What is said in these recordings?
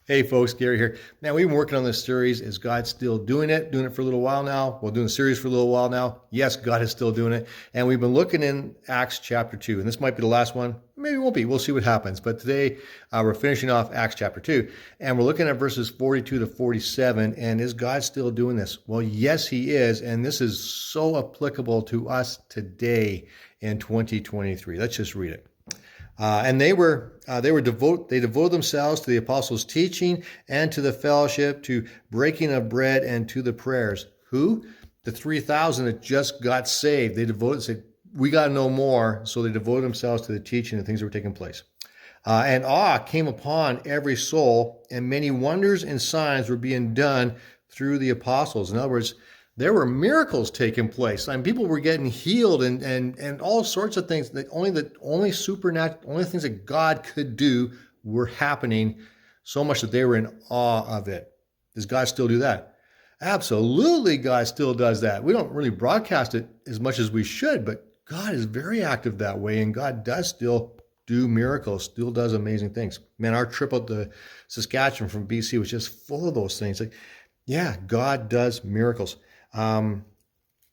Hey folks, Gary here. Now we've been working on this series. Is God still doing it? Doing it for a little while now. Well, doing the series for a little while now. Yes, God is still doing it. And we've been looking in Acts chapter 2. And this might be the last one. Maybe it won't be. We'll see what happens. But today we're finishing off Acts chapter 2. And we're looking at verses 42 to 47. And is God still doing this? Well, yes, he is. And this is so applicable to us today in 2023. Let's just read it. And they devoted themselves to the apostles' teaching and to the fellowship, to breaking of bread and to the prayers. Who? The 3,000 that just got saved. They said, we got to know more. So they devoted themselves to the teaching and things that were taking place. And awe came upon every soul, and many wonders and signs were being done through the apostles. In other words, there were miracles taking place. I mean, people were getting healed and all sorts of things. Only supernatural, only things that God could do were happening, so much that they were in awe of it. Does God still do that? Absolutely, God still does that. We don't really broadcast it as much as we should, but God is very active that way, and God does still do miracles, still does amazing things. Man, our trip out to Saskatchewan from BC was just full of those things. Like, yeah, God does miracles.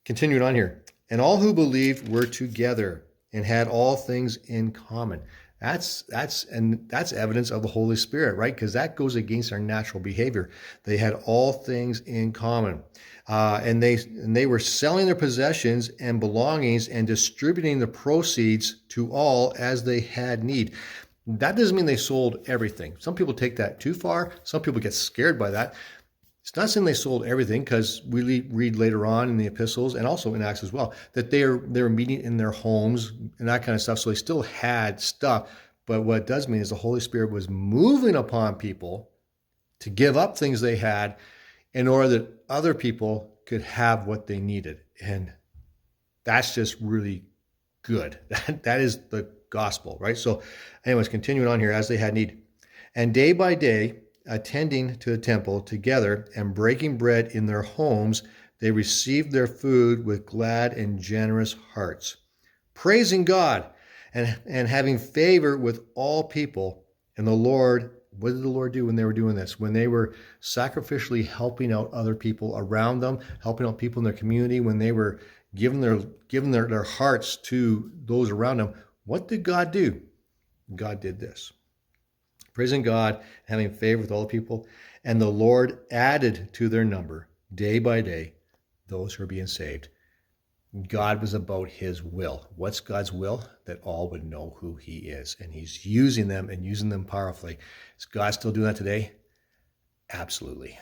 Continuing on here. And all who believed were together and had all things in common. That's evidence of the Holy Spirit, right? Because that goes against our natural behavior. They had all things in common. And they were selling their possessions and belongings and distributing the proceeds to all as they had need. That doesn't mean they sold everything. Some people take that too far. Some people get scared by that. It's not saying they sold everything, because we read later on in the epistles and also in Acts as well that they were meeting in their homes and that kind of stuff. So they still had stuff. But what it does mean is the Holy Spirit was moving upon people to give up things they had in order that other people could have what they needed. And that's just really good. That is the gospel, right? So anyways, continuing on here, as they had need. And day by day, attending to the temple together and breaking bread in their homes, they received their food with glad and generous hearts, praising God and having favor with all people. And the Lord, what did the Lord do when they were doing this? When they were sacrificially helping out other people around them, helping out people in their community, when they were giving their hearts to those around them, what did God do? God did this. Praising God, having favor with all the people. And the Lord added to their number, day by day, those who are being saved. God was about his will. What's God's will? That all would know who he is. And he's using them and using them powerfully. Is God still doing that today? Absolutely.